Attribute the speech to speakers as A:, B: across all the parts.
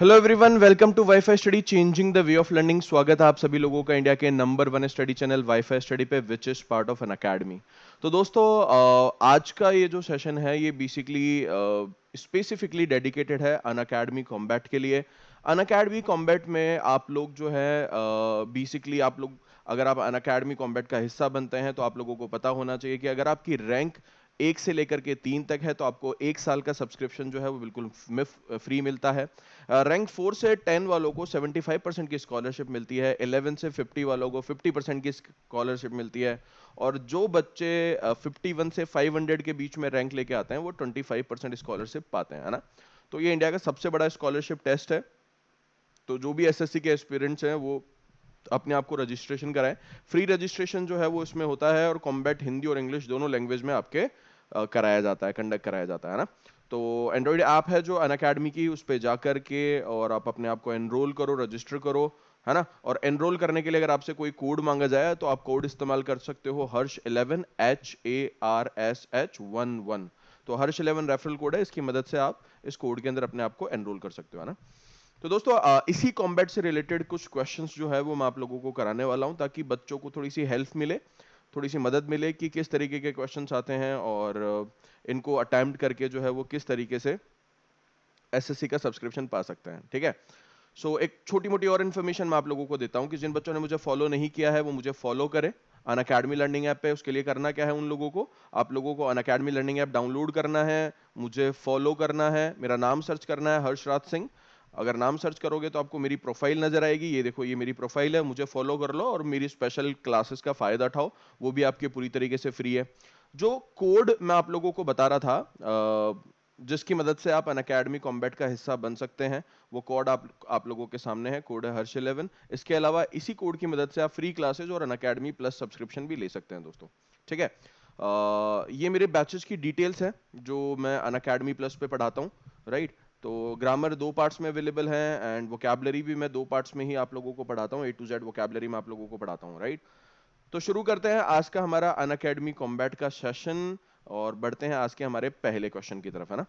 A: Hello everyone, welcome to WiFi Study changing the way of learning. स्वागत है आप सभी लोगों का इंडिया के number 1 study channel WiFi Study पे, which is part of Unacademy. तो दोस्तों, आज का ये जो सेशन है ये बेसिकली स्पेसिफिकली डेडिकेटेड है अन अकेडमी कॉम्बैट के लिए। अन अकेडमी कॉम्बैट में आप लोग जो है बेसिकली आप लोग अगर आप अन अकेडमी कॉम्बैट का हिस्सा बनते हैं तो आप लोगों को पता होना चाहिए कि अगर आपकी रैंक 1 से लेकर के 3 तक है तो आपको 1 साल का सब्सक्रिप्शन जो है वो बिल्कुल फ्री मिलता है। रैंक 4 से 10 वालों को 75% की स्कॉलरशिप मिलती है, 11 से 50 वालों को 50% की स्कॉलरशिप मिलती है, और जो बच्चे 51 से 500 के बीच में रैंक लेके आते हैं वो 25% स्कॉलरशिप पाते हैं, है ना। तो ये इंडिया का सबसे बड़ा स्कॉलरशिप टेस्ट है। तो जो भी एसएससी के एस्पिरेंट्स हैं वो अपने आप को रजिस्ट्रेशन कराएं। फ्री रजिस्ट्रेशन जो है वो इसमें होता है, और कॉम्बैट हिंदी और इंग्लिश दोनों लैंग्वेज में आपके कराया जाता है, कंडक्ट कराया जाता है ना। तो एंड्रॉइड ऐप है जो अन अकेडमी की, उस पर जाकर के और आप अपने आप को एनरोल करो, रजिस्टर करो, है ना। और एनरोल करने के लिए अगर आपसे कोई कोड मांगा जाए तो आप कोड इस्तेमाल कर सकते हो, हर्ष11, HARSH11। तो हर्ष11 रेफरल कोड है, इसकी मदद से आप इस कोड के अंदर अपने आप को एनरोल कर सकते हो, है ना। तो दोस्तों, इसी कॉम्बैट से रिलेटेड कुछ क्वेश्चंस जो है वो मैं आप लोगों को कराने वाला हूं, ताकि बच्चों को थोड़ी सी हेल्प मिले, थोड़ी सी मदद मिले कि किस तरीके के क्वेश्चंस आते हैं, और इनको अटेम्प्ट करके जो है वो किस तरीके से एसएससी का सब्सक्रिप्शन पा सकते हैं, ठीक है। एक छोटी मोटी और इन्फॉर्मेशन मैं आप लोगों को देता हूं कि जिन बच्चों ने मुझे फॉलो नहीं किया है वो मुझे फॉलो करें अन अकेडमी लर्निंग ऐप पे। उसके लिए करना क्या है, उन लोगों को आप लोगों को अन अकेडमी लर्निंग ऐप डाउनलोड करना है, मुझे फॉलो करना है, मेरा नाम सर्च करना है हर्षराज सिंह। अगर नाम सर्च करोगे तो आपको मेरी प्रोफाइल नजर आएगी, ये देखो ये मेरी प्रोफाइल है, मुझे फॉलो कर लो और मेरी स्पेशल क्लासेस का फायदा उठाओ, वो भी आपके पूरी तरीके से फ्री है। जो कोड मैं आप लोगों को बता रहा था, जिसकी मदद से आप अन अकेडमी कॉम्बैट का हिस्सा बन सकते हैं, वो कोड आप लोगों के सामने है, कोड है हर्ष11। इसके अलावा इसी कोड की मदद से आप फ्री क्लासेस और अन अकेडमी प्लस सब्सक्रिप्शन भी ले सकते हैं दोस्तों, ठीक है। ये मेरे बैचेस की डिटेल्स हैं जो मैं अन अकेडमी प्लस पे पढ़ाता हूँ, राइट। तो ग्रामर 2 पार्ट्स में अवेलेबल है, एंड वोकैबुलरी भी मैं 2 पार्ट्स में ही आप लोगों को पढ़ाता हूँ, A to Z वोकैबुलरी में आप लोगों को पढ़ाता हूँ, राइट। तो शुरू करते हैं आज का हमारा अन अकेडमी कॉम्बैट का सेशन, और बढ़ते हैं आज के हमारे पहले क्वेश्चन की तरफ, है ना।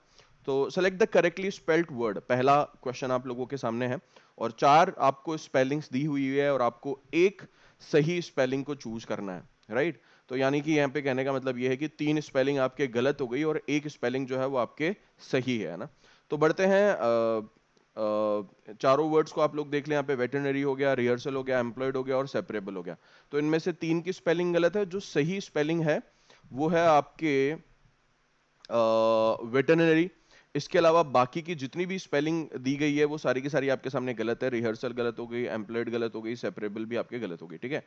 A: तो select the correctly spelled word, पहला क्वेश्चन आप लोगों के सामने है, और 4 आपको स्पेलिंग्स दी हुई है और आपको एक सही स्पेलिंग को चूज करना है, राइट। तो यानी कि यहाँ पे कहने का मतलब ये है कि 3 स्पेलिंग आपके गलत हो गई और एक स्पेलिंग जो है वो आपके सही है ना। तो बढ़ते हैं, चारों वर्ड्स को आप लोग देख लें, यहाँ पे वेटरनरी हो गया, रिहर्सल हो गया, एम्प्लॉयड हो गया और सेपरेबल हो गया। तो इनमें से 3 की स्पेलिंग गलत है, जो सही स्पेलिंग है वो है आपके वेटरनरी। इसके अलावा बाकी की जितनी भी स्पेलिंग दी गई है वो सारी की सारी आपके सामने गलत है। रिहर्सल गलत हो गई, एम्प्लॉयड गलत हो गई, सेपरेबल भी आपके गलत हो गई, ठीक है।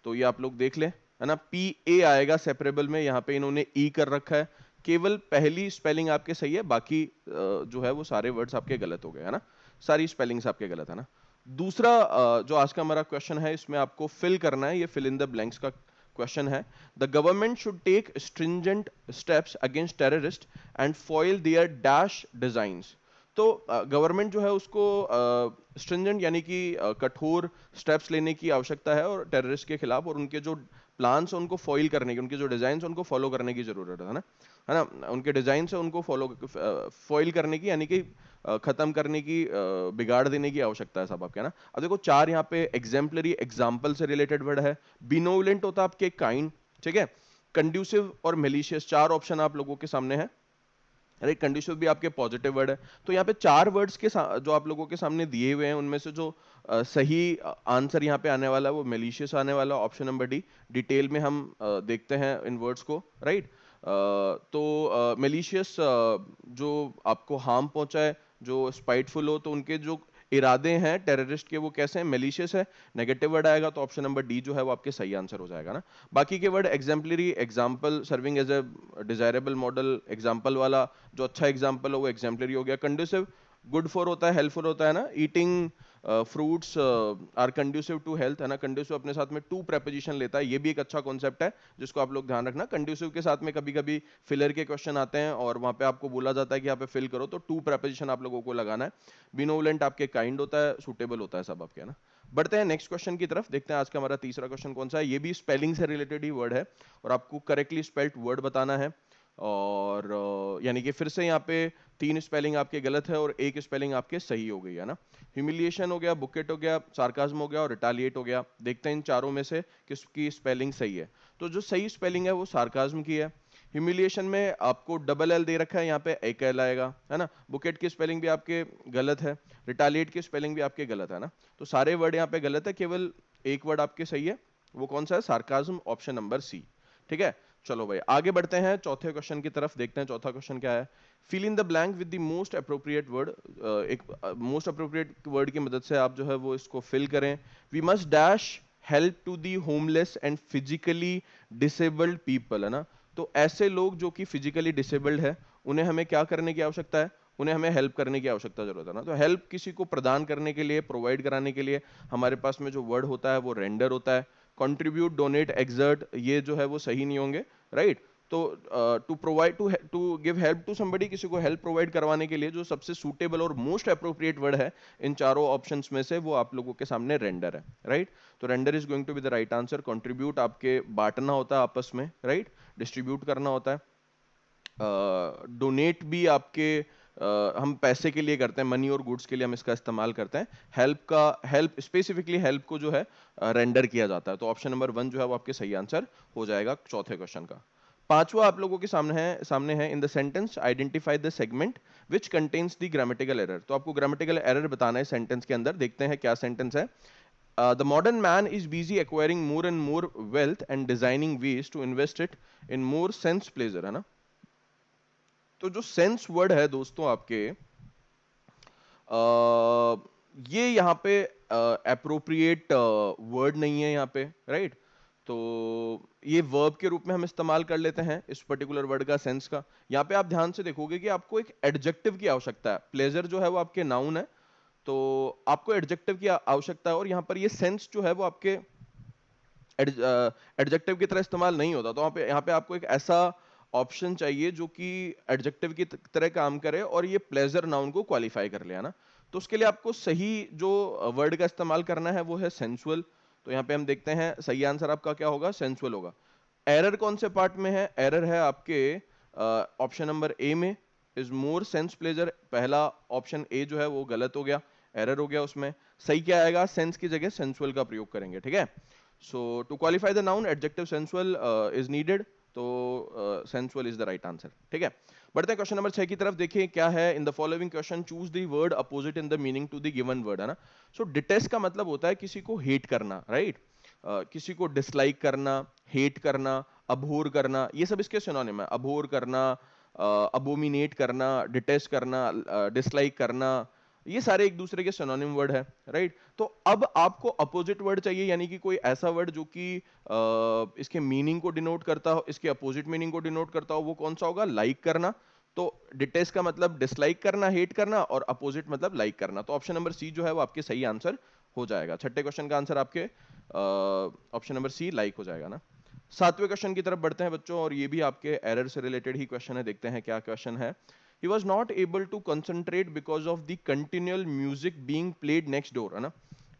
A: तो ये आप लोग देख लें, है ना। PA आएगा सेपरेबल में, यहाँ पे इन्होंने E कर रखा है। केवल पहली स्पेलिंग आपके सही है, बाकी जो है वो सारे वर्ड्स आपके गलत हो गए, है ना। सारी स्पेलिंग्स आपके गलत है ना। दूसरा जो आज का हमारा क्वेश्चन है, इसमें आपको फिल करना है, ये फिल इन द ब्लैंक्स का क्वेश्चन है। The government should take stringent steps against terrorist and foil their dash designs. तो गवर्नमेंट जो है उसको स्ट्रिंजेंट यानी कि कठोर स्टेप्स लेने की आवश्यकता है और टेररिस्ट के खिलाफ, और उनके जो प्लान्स हैं उनको फॉइल करने की, उनके जो डिजाइन उनको फॉलो करने की जरूरत है ना। उनके डिजाइन है उनको फॉइल करने की, यानी कि खत्म करने की, बिगाड़ देने की आवश्यकता है सब आपके, ना। अब देखो 4 यहाँ पे एग्जाम्पलरी, एग्जाम्पल से रिलेटेड वर्ड है। बिनोवलेंट होता है आपके काइंड, ठीक है। कंड्यूसिव और मेलिशियस, 4 ऑप्शन आप लोगों के सामने है। अरे कंडीशनल भी आपके पॉजिटिव वर्ड है। तो यहाँ पे 4 वर्ड्स के जो आप लोगों के सामने दिए हुए हैं उनमें से जो सही आंसर यहाँ पे आने वाला है वो मेलिशियस आने वाला है, ऑप्शन नंबर डी। डिटेल में हम देखते हैं इन वर्ड्स को, राइट। तो मेलिशियस जो आपको हार्म पहुंचाए, जो स्पाइटफुल हो, तो उनके जो इरादे हैं टेररिस्ट के वो कैसे हैं, मेलिशियस है। नेगेटिव वर्ड आएगा तो ऑप्शन नंबर डी जो है वो आपके सही आंसर हो जाएगा ना। बाकी के word exemplary, example, serving as a desirable model, example वाला जो अच्छा एग्जाम्पल हो वो एग्जाम्पलरी हो गया। कंड्यूसिव गुड फॉर होता है, हेल्पफुल होता है ना। Eating fruits are conducive to health, है ना। कंड्यूसिव अपने साथ में टू प्रेपोजिशन लेता है, ये भी एक अच्छा कॉन्सेप्ट है जिसको आप लोग ध्यान रखना। कंड्यूसिव के साथ में कभी कभी फिलर के क्वेश्चन आते हैं और वहां पे आपको बोला जाता है कि यहाँ पे फिल करो, तो टू प्रेपोजिशन आप लोगों को लगाना है। बिनोवलेंट आपके काइंड होता है, सुटेबल होता है, सब आपके, है ना। बढ़ते हैं नेक्स्ट क्वेश्चन की तरफ, देखते हैं आज का हमारा तीसरा क्वेश्चन कौन सा है। ये भी स्पेलिंग से रिलेटेड ही वर्ड है और आपको करेक्टली स्पेल्ड वर्ड बताना है। और यानी कि फिर से यहाँ पे 3 स्पेलिंग आपके गलत है और 1 स्पेलिंग आपके सही हो गई है ना। ह्यूमिलिएशन हो गया, बुकेट हो गया, सार्काज्म हो गया और रिटालिएट हो गया। देखते हैं इन चारों में से किसकी स्पेलिंग सही है। तो जो सही स्पेलिंग है वो सार्काज्म की है। ह्यूमिलिएशन में आपको डबल एल दे रखा है, यहाँ पे एक एल आएगा, है ना। बुकेट की स्पेलिंग भी आपके गलत है, रिटालिएट की स्पेलिंग भी आपके गलत है ना। तो सारे वर्ड यहाँ पे गलत है, केवल एक वर्ड आपके सही है। वो कौन सा है? Sarcasm, option number C. ठीक है, चलो भाई आगे बढ़ते हैं चौथे क्वेश्चन की तरफ। देखते हैं चौथा क्वेश्चन क्या है। Fill in the blank with the most appropriate word. एक मोस्ट अप्रोप्रिएट वर्ड की मदद से आप जो है वो इसको फिल करें। We must dash help to the homeless and physically disabled people, है ना। तो ऐसे लोग जो कि फिजिकली डिसेबल्ड है, उन्हें हमें क्या करने की आवश्यकता है? उन्हें हमें हेल्प करने की आवश्यकता जरूरत है ना। तो हेल्प किसी को प्रदान करने के लिए, प्रोवाइड कराने के लिए हमारे पास में जो वर्ड होता है वो रेंडर होता है। कंट्रीब्यूट, डोनेट, एक्सर्ट, ये जो है वो सही नहीं होंगे, राइट। तो to provide, to give help to somebody, किसी को हेल्प प्रोवाइड करवाने के लिए जो सबसे सूटेबल और मोस्ट अप्रोप्रिएट वर्ड है इन चारों ऑप्शंस में से, वो आप लोगों के सामने रेंडर है, राइट। तो render is going to be the right answer. Contribute आपके बांटना होता है आपस में, राइट, डिस्ट्रीब्यूट करना होता है। डोनेट भी आपके हम पैसे के लिए करते हैं, मनी और गुड्स के लिए हम इसका इस्तेमाल करते हैं। हेल्प स्पेसिफिकली हेल्प को जो है रेंडर किया जाता है। तो ऑप्शन नंबर 1 जो है वो आपके सही आंसर हो जाएगा चौथे क्वेश्चन का। पांचवा आप लोगों के सामने है in the sentence identify the segment which contains the grammatical error. तो आपको ग्रामेटिकल एरर बताना है सेंटेंस के अंदर। देखते हैं क्या सेंटेंस है। The modern man is busy acquiring more and more wealth and designing ways to invest it in more sense pleasure, है ना। तो जो सेंस वर्ड है दोस्तों आपके, ये यहाँ पे अप्रोप्रिएट वर्ड नहीं है यहाँ पे, राइट। तो ये वर्ब के रूप में हम इस्तेमाल कर लेते हैं इस पर्टिकुलर वर्ड का, सेंस का। यहाँ पे आप ध्यान से देखोगे कि आपको एक एडजेक्टिव की आवश्यकता है। प्लेजर जो है वो आपके नाउन है, तो आपको एडजेक्टिव की आवश्यकता है। और यहाँ पर ये सेंस जो है वो आपके एडजेक्टिव की तरह इस्तेमाल नहीं होता। तो यहाँ पे आपको एक ऐसा ऑप्शन चाहिए जो कि एडजेक्टिव की तरह काम करे और ये प्लेजर नाउन को क्वालिफाई कर ले, है ना। तो उसके लिए आपको सही जो वर्ड का इस्तेमाल करना है वो है सेंसुअल। तो यहाँ पे हम देखते हैं सही आंसर आपका क्या होगा, सेंसुअल होगा। एरर कौन से पार्ट में है? एरर है आपके ऑप्शन नंबर ए में, इज मोर सेंस प्लेजर। पहला ऑप्शन ए जो है वो गलत हो गया, एरर हो गया उसमें। सही क्या आएगा? सेंस की जगह सेंसुअल का प्रयोग करेंगे, ठीक है। So to qualify the noun, adjective sensual is needed. तो sensual is the right answer. ठीक है, बढ़ते हैं क्वेश्चन नंबर 6 की तरफ। देखिए क्या है। In the following question choose the word opposite in the meaning to the given word, है ना। सो डिटेस्ट का मतलब होता है किसी को हेट करना, राइट। किसी को डिसलाइक करना, हेट करना, अबोर करना, ये सब इसके सिनोनिम है। अबोर करना, अबोमिनेट करना, डिटेस्ट करना, डिसलाइक करना, ये सारे एक दूसरे के सिनोनिम वर्ड है, राइट। तो अब आपको अपोजिट वर्ड चाहिए, यानी कि कोई ऐसा वर्ड जो कि इसके मीनिंग को डिनोट करता हो, इसके अपोजिट मीनिंग को डिनोट करता हो। वो कौन सा होगा? लाइक करना। तो डिटेस्ट का मतलब डिसलाइक करना, हेट करना, और अपोजिट मतलब लाइक करना। तो ऑप्शन नंबर सी जो है वो आपके सही आंसर हो जाएगा। छठे क्वेश्चन का आंसर आपके ऑप्शन नंबर सी, लाइक हो जाएगा ना। सातवें क्वेश्चन की तरफ बढ़ते हैं बच्चों, और ये भी आपके एरर से रिलेटेड ही क्वेश्चन है। देखते हैं क्या क्वेश्चन है। He was not able to concentrate because of the continual music being played next door, है ना।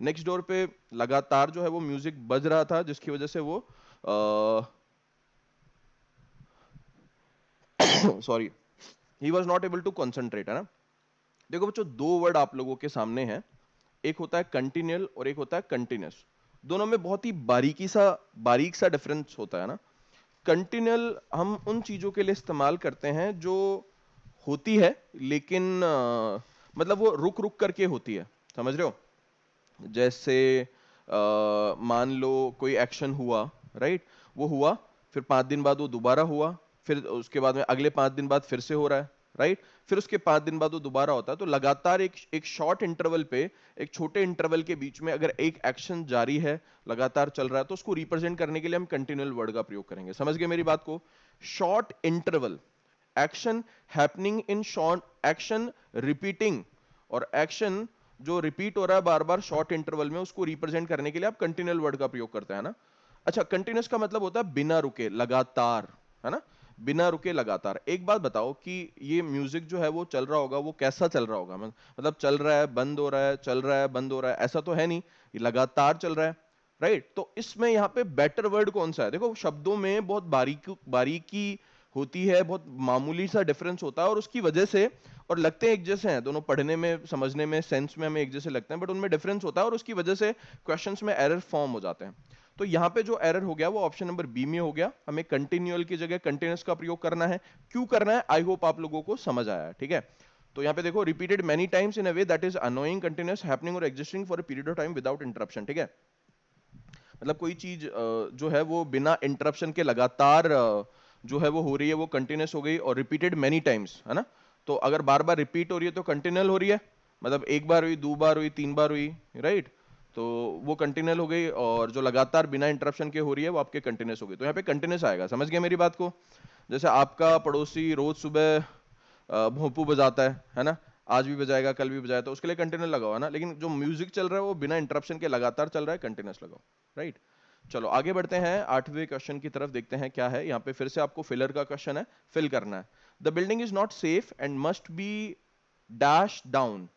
A: नेक्स्ट डोर पे लगातार जो है वो म्यूजिक बज रहा था, जिसकी वजह से वो sorry, he was not able to concentrate, है ना। देखो बच्चों, दो वर्ड आप लोगों के सामने हैं। एक होता है कंटिन्यूअल और एक होता है कंटिन्यूस। दोनों में बहुत ही बारीक सा डिफरेंस होता है ना। कंटिन्यूअल हम उन चीजों के लिए इस्तेमाल करते हैं जो होती है, लेकिन मतलब वो रुक रुक करके होती है, समझ रहे हो। जैसे मान लो कोई एक्शन हुआ, राइट, वो हुआ, फिर 5 दिन बाद वो दोबारा हुआ, फिर उसके बाद में अगले 5 दिन बाद फिर से हो रहा है, राइट, फिर उसके 5 दिन बाद वो दोबारा होता है। तो लगातार एक शॉर्ट इंटरवल पे, एक छोटे इंटरवल के बीच में अगर एक एक्शन जारी है, लगातार चल रहा है, तो उसको रिप्रेजेंट करने के लिए हम कंटिन्यूअल वर्ड का प्रयोग करेंगे। समझ गए मेरी बात को? Short interval, action happening in short, action repeating, और एक्शन जो रिपीट हो रहा है बार बार शॉर्ट इंटरवल में, उसको रिप्रेजेंट करने के लिए आप कंटिन्यूअल वर्ड का प्रयोग करते हैं ना। अच्छा, कंटिन्यूस का मतलब होता है बिना रुके, लगातार, है ना। बिना रुके, लगातार। एक बात बताओ कि ये म्यूजिक जो है वो चल रहा होगा, वो कैसा चल रहा होगा? मतलब चल रहा है, बंद हो रहा है, चल रहा है, बंद हो रहा है, ऐसा तो है नहीं। ये लगातार चल रहा है, राइट। तो इसमें यहाँ पे बेटर वर्ड कौन सा है? देखो, शब्दों में बहुत बारीकी होती है, बहुत मामूली सा डिफरेंस होता है और उसकी वजह से, और लगते हैं एक जैसे हैं दोनों, पढ़ने में, समझने में, सेंस में हमें एक जैसे लगते हैं, बट उनमें डिफरेंस होता है और उसकी वजह से क्वेश्चंस में एरर फॉर्म हो जाते हैं। तो यहां पे जो एरर हो गया वो ऑप्शन नंबर बी में हो गया, हमें कंटिन्यूअल की जगह कंटिन्यूअस का प्रयोग करना है। क्यों करना है, आई होप आप लोगों को समझ आया है, ठीक है। तो यहां पे देखो, repeated many times in a way that is annoying, continuous, happening और existing for a period of time without interruption, ठीक है। मतलब कोई चीज जो है वो बिना इंटरप्शन के लगातार जो है वो हो रही है, वो कंटिन्यूस हो गई, और रिपीटेड मेनी टाइम्स, है ना। तो अगर बार बार रिपीट हो रही है तो कंटिन्यूअल हो रही है, मतलब एक बार हुई, दो बार हुई, तीन बार हुई, राइट। तो वो कंटिन्यूअल हो गई, और जो लगातार बिना इंटरप्शन के हो रही है वो आपके कंटिन्यूस हो गई। तो यहाँ पे कंटिन्यूस आएगा, समझ गए मेरी बात को। जैसे आपका पड़ोसी रोज सुबह भोंपू बजाता है ना, आज भी बजाएगा, कल भी बजाया, तो उसके लिए कंटिन्यूस लगाओ, है ना। लेकिन जो म्यूजिक चल रहा है वो बिना इंटरप्शन के लगातार चल रहा है, कंटिन्यूस लगाओ, राइट। चलो आगे बढ़ते हैं, 8वें क्वेश्चन की तरफ देखते हैं क्या है। यहाँ पे फिर से आपको फिलर का क्वेश्चन है, फिल करना है। The building is not safe and must be dash down.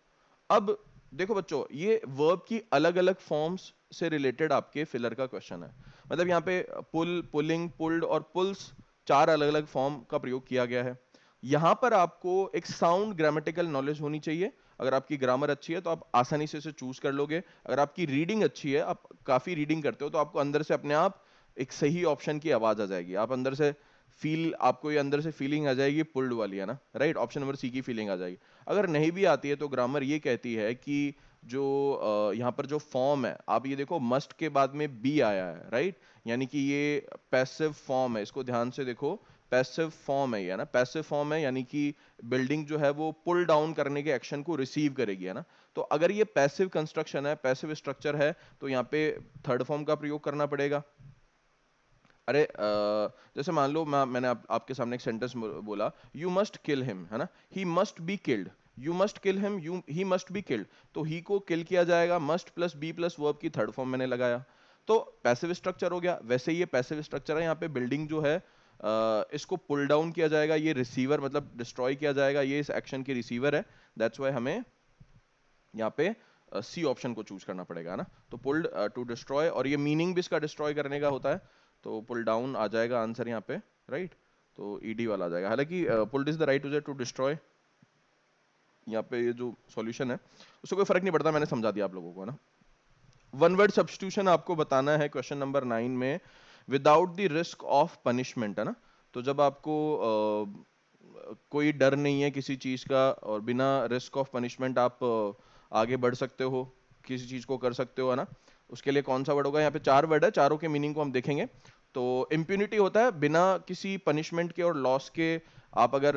A: अब देखो बच्चों, ये वर्ब की अलग अलग फॉर्म्स से रिलेटेड आपके फिलर का क्वेश्चन है। मतलब यहाँ पे पुल, पुलिंग, पुल्ड और पुल्स, चार अलग अलग फॉर्म का प्रयोग किया गया है। यहां पर आपको एक साउंड ग्रामेटिकल नॉलेज होनी चाहिए। अगर आपकी ग्रामर अच्छी है तो आप आसानी से इसे चूज कर लोगे। अगर आपकी रीडिंग अच्छी है, आप काफी रीडिंग करते हो, तो आपको अंदर से अपने आप एक सही ऑप्शन की आवाज आ जाएगी। आप अंदर से फील, आपको ये अंदर से फीलिंग आ जाएगी पुल्ड वाली, है ना, राइट। ऑप्शन नंबर सी की फीलिंग आ जाएगी। अगर नहीं भी आती है तो ग्रामर ये कहती है कि जो यहाँ पर जो फॉर्म है, आप ये देखो मस्ट के बाद में बी आया है, राइट। यानी कि ये पैसिव फॉर्म है, इसको ध्यान से देखो, पैसिव फॉर्म है ये, है ना, पैसिव फॉर्म है, यानी कि बिल्डिंग जो है वो पुल डाउन करने के एक्शन को रिसीव करेगी, है ना। तो अगर ये पैसिव कंस्ट्रक्शन है, पैसिव स्ट्रक्चर है, तो यहाँ पे थर्ड फॉर्म का प्रयोग करना पड़ेगा। अरे जैसे मान लो मैंने आपके सामने एक सेंटेंस बोला, यू मस्ट किल हिम, है ना, he must be killed, you must kill him, you he must be killed. तो ही को किल किया जाएगा, must plus be plus verb की थर्ड फॉर्म मैंने लगाया, तो पैसिव स्ट्रक्चर हो गया। वैसे ये पैसिव स्ट्रक्चर है, यहाँ पे बिल्डिंग जो है इसको पुल डाउन किया जाएगा, ये रिसीवर मतलब डिस्ट्रॉय किया जाएगा, ये इस एक्शन के रिसीवर है। दैट्स वाई हमें यहाँ पे सी ऑप्शन को चूज करना पड़ेगा, ना। तो पुल्ड टू डिस्ट्रॉय, और ये मीनिंग भी इसका डिस्ट्रॉय करने का होता है, तो पुल डाउन आ जाएगा आंसर यहाँ पे, राइट। तो ईडी वाला आ जाएगा। हालांकि pulled is the right user to destroy, यहाँ पे ये जो सॉल्यूशन है उससे कोई फर्क नहीं पड़ता, मैंने समझा दिया आप लोगों को ना। वन वर्ड सब्स्टिट्यूशन आपको बताना है क्वेश्चन नंबर 9 में, without the risk of punishment, है ना। तो जब आपको कोई डर नहीं है किसी चीज का, और बिना रिस्क ऑफ पनिशमेंट आप आगे बढ़ सकते हो, किसी चीज को कर सकते हो, है ना। उसके लिए कौन सा वर्ड होगा, यहाँ पे चार वर्ड है, चारों के मीनिंग को हम देखेंगे। तो इम्प्यूनिटी होता है बिना किसी पनिशमेंट के और लॉस के, आप अगर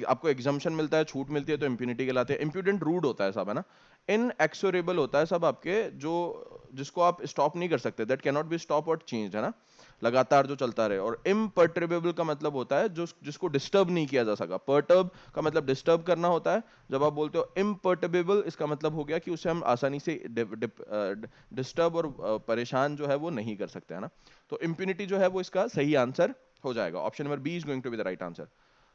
A: आपको एग्जाम्शन मिलता है, छूट मिलती है, तो इम्प्यूनिटी कहलाते हैं। इम्प्यूडेंट रूड होता है सब, है ना। इनएक्सोरेबल होता है सब आपके, जो जिसको आप स्टॉप नहीं कर सकते, that can not be stop और चेंज, है ना, लगातार जो चलता रहे। और इम्पर्टर्बेबल का मतलब होता है जो जिसको डिस्टर्ब नहीं किया जा सका। पर्टर्ब का मतलब डिस्टर्ब करना होता है। जब आप बोलते हो इम्पर्टर्बेबल, इसका मतलब हो गया कि उसे हम आसानी से डिस्टर्ब और परेशान जो है वो नहीं कर सकते, है ना। तो इम्प्यूनिटी जो है वो इसका सही आंसर हो जाएगा। Option number B is going to be the right answer.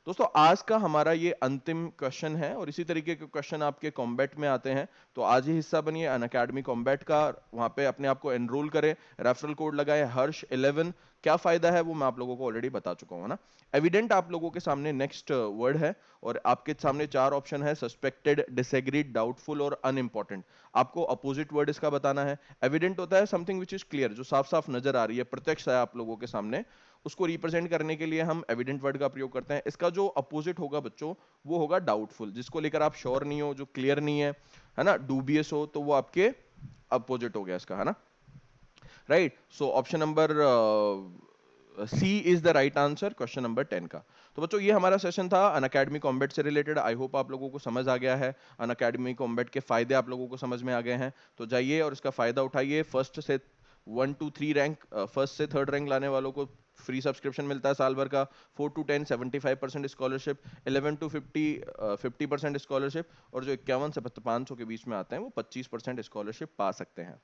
A: दोस्तों आज का हमारा ये अंतिम क्वेश्चन है, और इसी तरीके के क्वेश्चन आपके कॉम्बैट में आते हैं। तो आज ही हिस्सा बनिए अनअकैडमी कॉम्बैट का, वहां पे अपने आप को एनरोल करें, रेफरल कोड लगाए हर्ष 11। क्या फायदा है वो मैं आप लोगों को ऑलरेडी बता चुका हूं ना। एविडेंट आप लोगों के सामने नेक्स्ट वर्ड है, और आपके सामने चार ऑप्शन है, सस्पेक्टेड, डिसएग्रीड, डाउटफुल और अनइंपॉर्टेंट। आपको अपोजिट वर्ड इसका बताना है। एविडेंट होता है समथिंग विच इज क्लियर, जो साफ साफ नजर आ रही है, प्रत्यक्ष है आप लोगों के सामने, उसको रिप्रेजेंट करने के लिए हम एविडेंट वर्ड का प्रयोग करते हैं। इसका जो अपोजिट होगा बच्चों, वो होगा डाउटफुल, जिसको लेकर आप श्योर नहीं हो, जो क्लियर नहीं है ना, डूबियस हो, तो वो आपके अपोजिट हो गया इसका, है ना, right. So option number C is the right answer question number 10 का। तो बच्चों ये हमारा सेशन था अनअकैडमी कॉम्बैट से रिलेटेड। आई होप आप लोगों को समझ आ गया है, अनअकैडमी कॉम्बैट के फायदे आप लोगों को समझ में आ गए हैं। तो जाइए और इसका फायदा उठाइए। फर्स्ट से 1 to 3 रैंक, फर्स्ट से थर्ड रैंक लाने वालों को फ्री सब्सक्रिप्शन मिलता है साल भर का। 4 to 10 75% स्कॉलरशिप, 11 to 50 50% स्कॉलरशिप, और जो 51 से 500 के बीच में आते हैं वो 25% स्कॉलरशिप पा सकते हैं।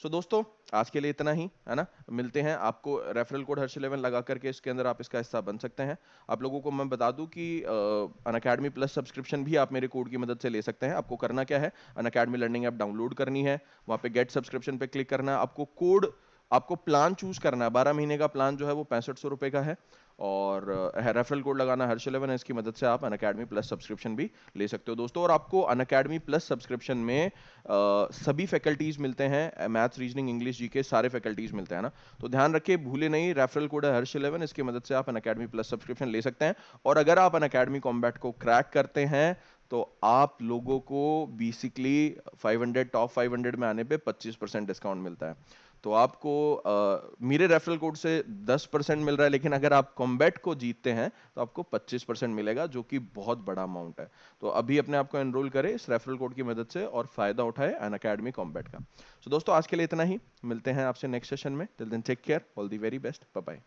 A: सो दोस्तों आज के लिए इतना ही, है ना। मिलते हैं, आपको रेफरल कोड हर्ष 11 लगा करके इसके अंदर आप इसका हिस्सा बन सकते हैं। आप लोगों को मैं बता दूं कि अनअकैडमी प्लस सब्सक्रिप्शन भी आप मेरे कोड की मदद से ले सकते हैं। आपको करना क्या है, अनअकैडमी लर्निंग ऐप डाउनलोड करनी है, वहाँ पे गेट सब्सक्रिप्शन पे क्लिक करना है, आपको कोड आपको प्लान चूज करना है। 12 महीने का प्लान जो है वो 6500 रुपए का है। और रेफरल कोड लगाना हर्ष11 है, इसकी मदद से आप अनअकैडमी प्लस सब्सक्रिप्शन भी ले सकते हो दोस्तों। और आपको अनअकैडमी प्लस सब्सक्रिप्शन में सभी फैकल्टीज मिलते हैं, मैथ्स, रीजनिंग, इंग्लिश, जीके, सारे फैकल्टीज मिलते हैं ना। तो ध्यान रखिए, भूले नहीं, रेफरल कोड है हर्ष11, इसकी मदद से आप अनअकैडमी प्लस सब्सक्रिप्शन ले सकते हैं। और अगर आप अनअकैडमी कॉम्बैट को क्रैक करते हैं तो आप लोगों को बेसिकली 500 टॉप 500 में आने पे 25% डिस्काउंट मिलता है। तो आपको मेरे रेफरल कोड से 10% मिल रहा है, लेकिन अगर आप कॉम्बैट को जीतते हैं तो आपको 25% मिलेगा, जो कि बहुत बड़ा अमाउंट है। तो अभी अपने आप को एनरोल करें इस रेफरल कोड की मदद से और फायदा उठाए अनअकैडमी कॉम्बैट का। सो दोस्तों, आज के लिए इतना ही। मिलते हैं आपसे नेक्स्ट सेशन में। Till then take care, all the very best, bye bye.